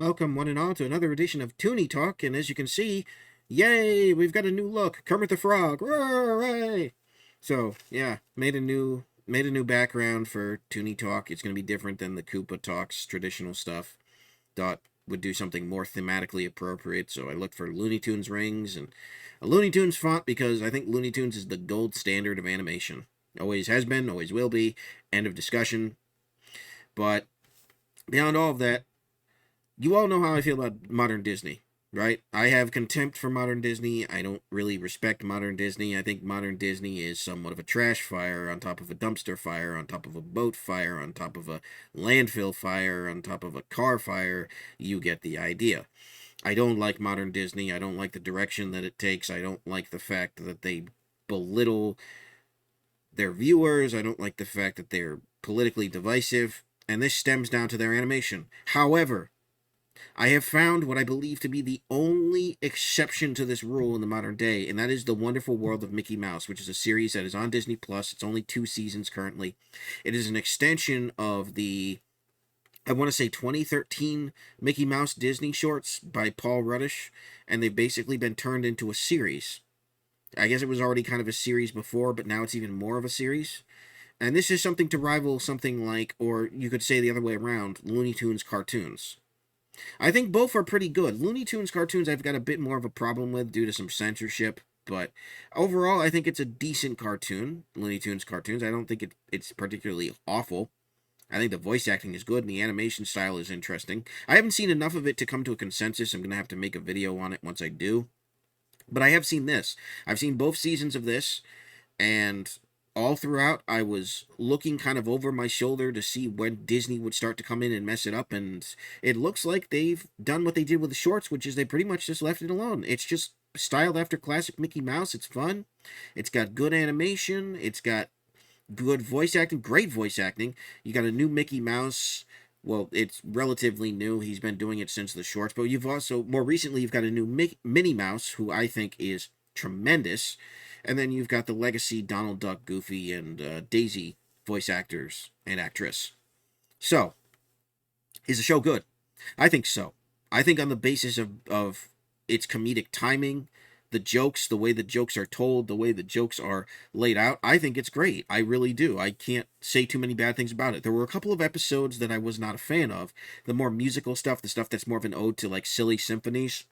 Welcome, one and all, to another edition of Toony Talk, and as you can see, yay, we've got a new look. Kermit the Frog, hooray! So, yeah, made a new background for Toony Talk. It's going to be different than the Koopa Talks traditional stuff. Thought would do something more thematically appropriate, so I looked for Looney Tunes rings and a Looney Tunes font because I think Looney Tunes is the gold standard of animation. Always has been, always will be. End of discussion. But beyond all of that, you all know how I feel about modern Disney, right? I have contempt for modern Disney. I don't really respect modern Disney. I think modern Disney is somewhat of a trash fire on top of a dumpster fire, on top of a boat fire, on top of a landfill fire, on top of a car fire. You get the idea. I don't like modern Disney. I don't like the direction that it takes. I don't like the fact that they belittle their viewers. I don't like the fact that they're politically divisive. And this stems down to their animation. However, I have found what I believe to be the only exception to this rule in the modern day, and that is The Wonderful World of Mickey Mouse, which is a series that is on Disney Plus. It's only 2 seasons currently. It is an extension of the, I want to say, 2013 Mickey Mouse Disney shorts by Paul Ruddish, and they've basically been turned into a series. I guess it was already kind of a series before, but now it's even more of a series. And this is something to rival something like, or you could say the other way around, Looney Tunes cartoons. I think both are pretty good. Looney Tunes cartoons I've got a bit more of a problem with due to some censorship, but overall I think it's a decent cartoon, Looney Tunes cartoons. I don't think it's particularly awful. I think the voice acting is good and the animation style is interesting. I haven't seen enough of it to come to a consensus. I'm going to have to make a video on it once I do. But I have seen this. I've seen both seasons of this, and all throughout I was looking kind of over my shoulder to see when Disney would start to come in and mess it up, and it looks like they've done what they did with the shorts, which is they pretty much just left it alone. It's just styled after classic Mickey Mouse. It's fun. It's got good animation. It's got good voice acting, great voice acting. You got a new Mickey Mouse. Well, it's relatively new. He's been doing it since the shorts, but you've also, more recently, you've got a new Minnie Mouse, who I think is tremendous. And then you've got the legacy Donald Duck, Goofy, and Daisy voice actors and actress. So, is the show good? I think so. I think on the basis of its comedic timing, the jokes, the way the jokes are told, the way the jokes are laid out, I think it's great. I really do. I can't say too many bad things about it. There were a couple of episodes that I was not a fan of. The more musical stuff, the stuff that's more of an ode to like silly symphonies.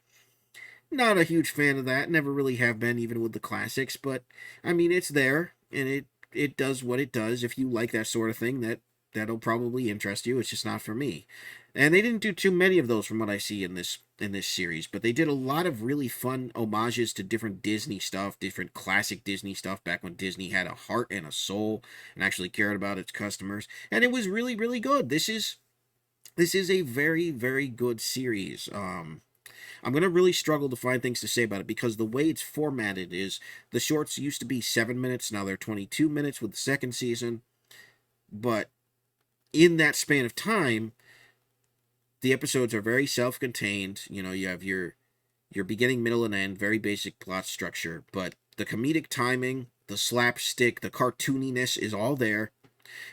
Not a huge fan of that. Never really have been, even with the classics. But I mean, it's there, and it does what it does. If you like that sort of thing, that'll probably interest you. It's just not for me. And they didn't do too many of those from what I see in this series, but they did a lot of really fun homages to different Disney stuff, different classic Disney stuff back when Disney had a heart and a soul and actually cared about its customers. And it was really, really good. This is a very, very good series. I'm going to really struggle to find things to say about it because the way it's formatted is the shorts used to be 7 minutes, now they're 22 minutes with the second season. But in that span of time, the episodes are very self-contained. You know, you have your beginning, middle, and end, very basic plot structure, but the comedic timing, the slapstick, the cartooniness is all there.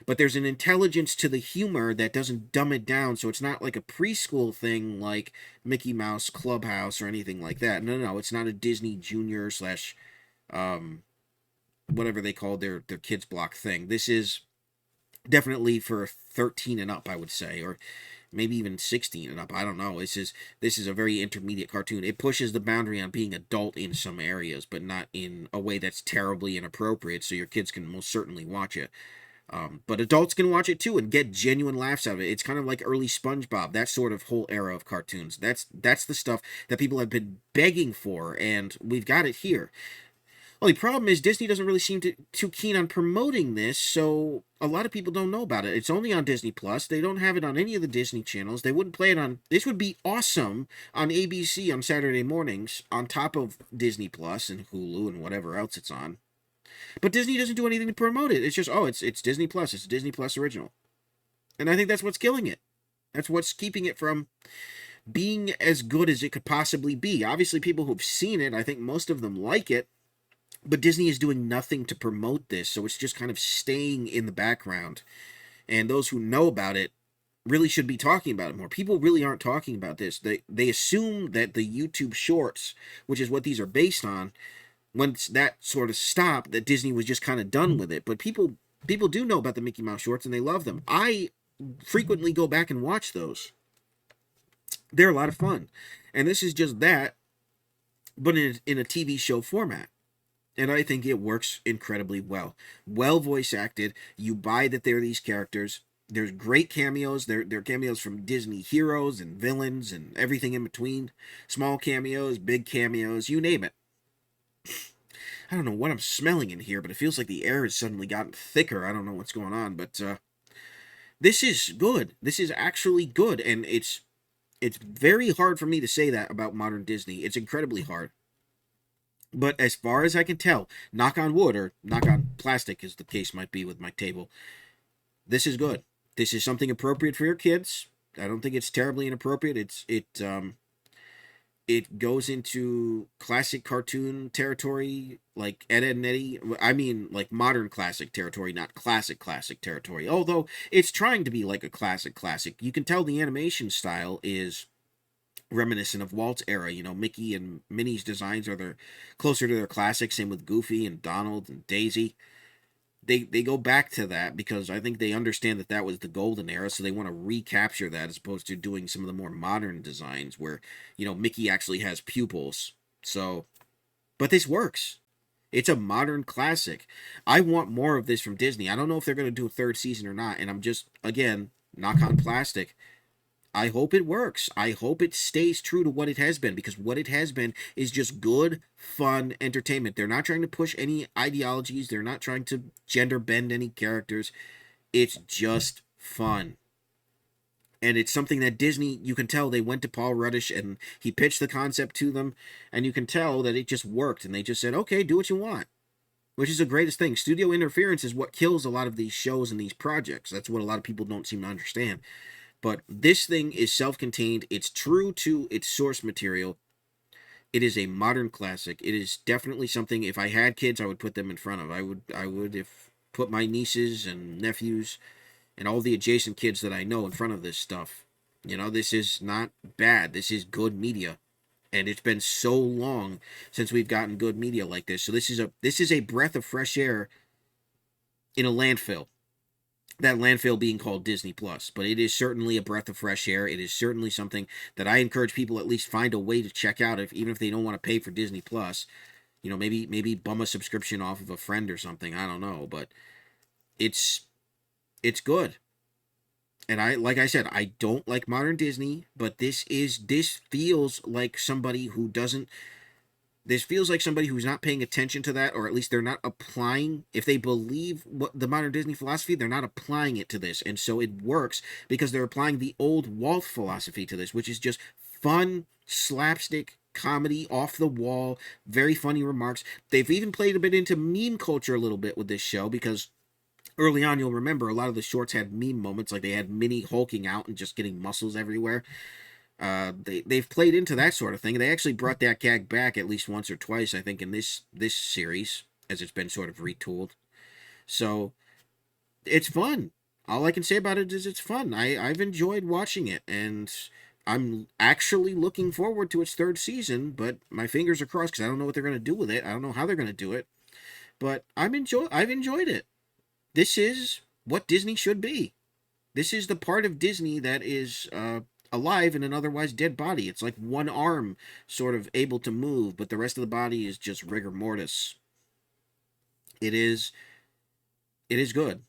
But there's an intelligence to the humor that doesn't dumb it down, so it's not like a preschool thing like Mickey Mouse Clubhouse or anything like that. No, it's not a Disney Junior slash whatever they call their kids block thing. This is definitely for 13 and up, I would say, or maybe even 16 and up. I don't know. This is a very intermediate cartoon. It pushes the boundary on being adult in some areas, but not in a way that's terribly inappropriate, so your kids can most certainly watch it. But adults can watch it too and get genuine laughs out of it. It's kind of like early SpongeBob, that sort of whole era of cartoons. That's the stuff that people have been begging for, and we've got it here. Only problem is Disney doesn't really seem too keen on promoting this, so a lot of people don't know about it. It's only on Disney Plus. They don't have it on any of the Disney channels. They wouldn't play it on. This would be awesome on ABC on Saturday mornings, on top of Disney Plus and Hulu and whatever else it's on. But Disney doesn't do anything to promote it. It's just, oh, it's Disney Plus. It's a Disney Plus original. And I think that's what's killing it. That's what's keeping it from being as good as it could possibly be. Obviously, people who've seen it, I think most of them like it. But Disney is doing nothing to promote this, so it's just kind of staying in the background. And those who know about it really should be talking about it more. People really aren't talking about this. They assume that the YouTube Shorts, which is what these are based on, once that sort of stopped, that Disney was just kind of done with it. But people do know about the Mickey Mouse shorts and they love them. I frequently go back and watch those. They're a lot of fun. And this is just that, but in a TV show format. And I think it works incredibly well. Well voice acted. You buy that they're these characters. There's great cameos. They're cameos from Disney heroes and villains and everything in between. Small cameos, big cameos, you name it. I don't know what I'm smelling in here, but it feels like the air has suddenly gotten thicker. I don't know what's going on, but this is good. This is actually good, and it's very hard for me to say that about modern Disney. It's incredibly hard. But as far as I can tell, knock on wood or knock on plastic, as the case might be with my table, this is good. This is something appropriate for your kids. I don't think it's terribly inappropriate. It goes into classic cartoon territory, like Ed, Edd and Eddie. I mean, like modern classic territory, not classic territory. Although it's trying to be like a classic. You can tell the animation style is reminiscent of Walt's era. You know, Mickey and Minnie's designs are closer to their classic. Same with Goofy and Donald and Daisy. They go back to that because I think they understand that that was the golden era, so they want to recapture that as opposed to doing some of the more modern designs where, you know, Mickey actually has pupils. So, but this works. It's a modern classic. I want more of this from Disney. I don't know if they're going to do a third season or not, and I'm just, again, knock on plastic. I hope it works. I hope it stays true to what it has been, because what it has been is just good, fun entertainment. They're not trying to push any ideologies. They're not trying to gender bend any characters. It's just fun. And it's something that Disney, you can tell they went to Paul Ruddish and he pitched the concept to them, and you can tell that it just worked, and they just said, okay, do what you want. Which is the greatest thing. Studio interference is what kills a lot of these shows and these projects. That's what a lot of people don't seem to understand. But this thing is self-contained. It's true to its source material. It is a modern classic. It is definitely something, if I had kids, I would put them in front of. I would if put my nieces and nephews and all the adjacent kids that I know in front of this stuff. You know, this is not bad. This is good media. And it's been so long since we've gotten good media like this. So this is a breath of fresh air in a landfill. That landfill being called Disney Plus, but it is certainly a breath of fresh air. It is certainly something that I encourage people at least find a way to check out, even if they don't want to pay for Disney Plus. You know, maybe bum a subscription off of a friend or something. I don't know, but it's good. And like I said, I don't like modern Disney, but this feels like somebody who doesn't. This feels like somebody who's not paying attention to that, or at least they're not applying. If they believe what the modern Disney philosophy, they're not applying it to this. And so it works because they're applying the old Walt philosophy to this, which is just fun, slapstick comedy, off the wall, very funny remarks. They've even played a bit into meme culture a little bit with this show, because early on, you'll remember a lot of the shorts had meme moments, like they had Minnie hulking out and just getting muscles everywhere. They've played into that sort of thing. They actually brought that gag back at least once or twice, I think, in this series, as it's been sort of retooled. So it's fun. All I can say about it is it's fun. I've enjoyed watching it, and I'm actually looking forward to its third season, but my fingers are crossed because I don't know what they're going to do with it. I don't know how they're going to do it, but I've enjoyed it. This is what Disney should be. This is the part of Disney that is alive in an otherwise dead body. It's like one arm sort of able to move, but the rest of the body is just rigor mortis. It is good.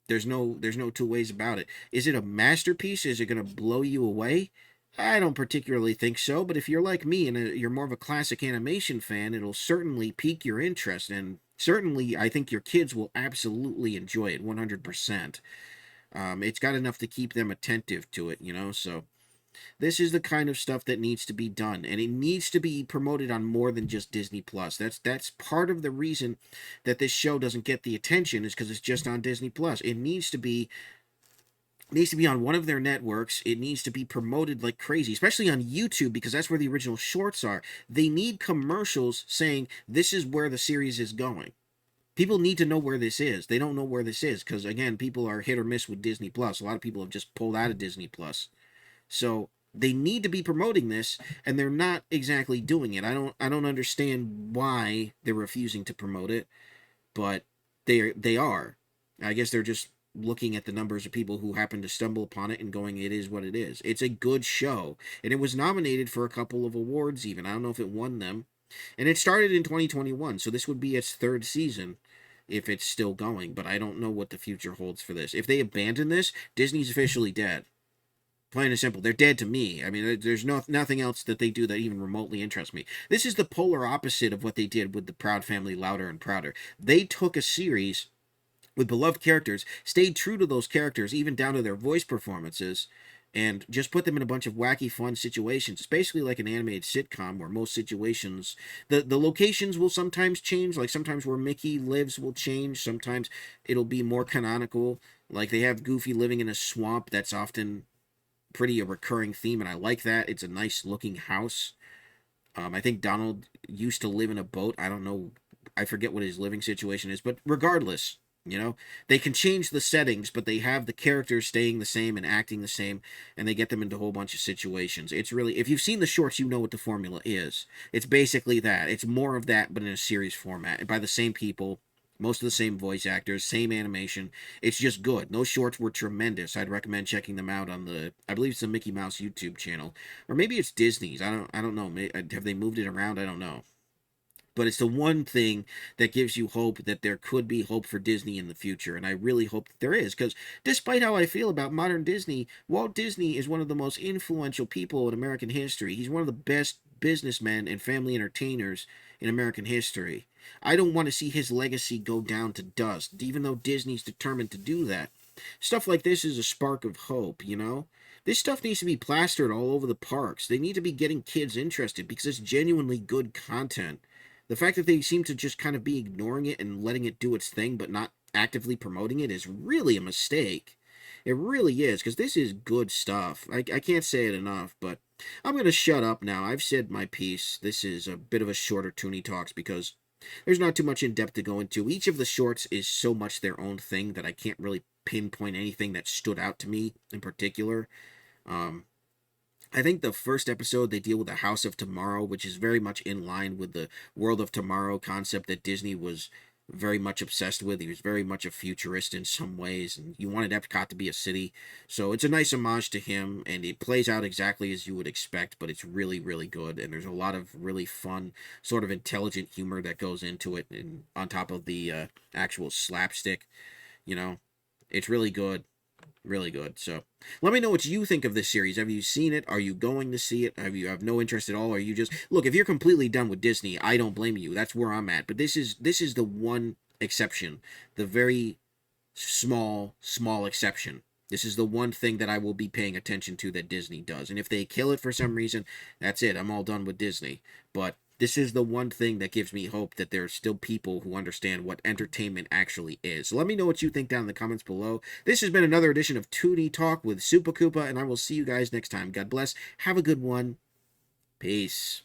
There's no two ways about it. Is it a masterpiece? Is it going to blow you away? I don't particularly think so, but if you're like me and you're more of a classic animation fan, it'll certainly pique your interest, and certainly I think your kids will absolutely enjoy it 100%. It's got enough to keep them attentive to it, you know, so this is the kind of stuff that needs to be done, and it needs to be promoted on more than just Disney Plus. That's part of the reason that this show doesn't get the attention, is because it's just on Disney Plus. It needs to be on one of their networks. It needs to be promoted like crazy, especially on YouTube, because that's where the original shorts are. They need commercials saying this is where the series is going. People need to know where this is. They don't know where this is because, again, people are hit or miss with Disney Plus. A lot of people have just pulled out of Disney Plus. So they need to be promoting this, and they're not exactly doing it. I don't understand why they're refusing to promote it, but they are. I guess they're just looking at the numbers of people who happen to stumble upon it and going, it is what it is. It's a good show, and it was nominated for a couple of awards even. I don't know if it won them. And it started in 2021, so this would be its third season if it's still going, but I don't know what the future holds for this. If they abandon this, Disney's officially dead. Plain and simple. They're dead to me. I mean, there's nothing else that they do that even remotely interests me. This is the polar opposite of what they did with the Proud Family Louder and Prouder. They took a series with beloved characters, stayed true to those characters, even down to their voice performances, and just put them in a bunch of wacky, fun situations. It's basically like an animated sitcom where most situations, the locations will sometimes change. Like sometimes where Mickey lives will change. Sometimes it'll be more canonical. Like they have Goofy living in a swamp. That's often pretty a recurring theme, and I like that. It's a nice looking house. I think Donald used to live in a boat. I don't know. I forget what his living situation is, but regardless, they can change the settings, but they have the characters staying the same and acting the same, and they get them into a whole bunch of situations. It's really, if you've seen the shorts, you know what the formula is. It's basically that. It's more of that, but in a series format, by the same people, most of the same voice actors, same animation. It's just good. Those shorts were tremendous. I'd recommend checking them out on I believe it's the Mickey Mouse YouTube channel, or maybe it's Disney's. I don't know. Have they moved it around? I don't know. But it's the one thing that gives you hope that there could be hope for Disney in the future, and I really hope that there is, because despite how I feel about modern Disney, Walt Disney is one of the most influential people in American history. He's one of the best businessmen and family entertainers in American history. I don't want to see his legacy go down to dust, even though Disney's determined to do that. Stuff like this is a spark of hope. This stuff needs to be plastered all over the parks. They need to be getting kids interested because it's genuinely good content. The fact that they seem to just kind of be ignoring it and letting it do its thing but not actively promoting it is really a mistake. It really is, because this is good stuff. I can't say it enough, but I'm going to shut up now. I've said my piece. This is a bit of a shorter Toony Talks because there's not too much in depth to go into. Each of the shorts is so much their own thing that I can't really pinpoint anything that stood out to me in particular. I think the first episode they deal with the House of Tomorrow, which is very much in line with the World of Tomorrow concept that Disney was very much obsessed with. He was very much a futurist in some ways, and you wanted Epcot to be a city. So it's a nice homage to him, and it plays out exactly as you would expect, but it's really, really good, and there's a lot of really fun, sort of intelligent humor that goes into it, and on top of the actual slapstick, it's really good. Really good. So let me know what you think of this series. Have you seen it? Are you going to see it? Have no interest at all? Or are you just look, if you're completely done with Disney, I don't blame you. That's where I'm at. But this is the one exception. The very small exception. This is the one thing that I will be paying attention to that Disney does. And if they kill it for some reason, that's it. I'm all done with Disney. But this is the one thing that gives me hope that there are still people who understand what entertainment actually is. So let me know what you think down in the comments below. This has been another edition of Toony Talk with Super Koopa, and I will see you guys next time. God bless. Have a good one. Peace.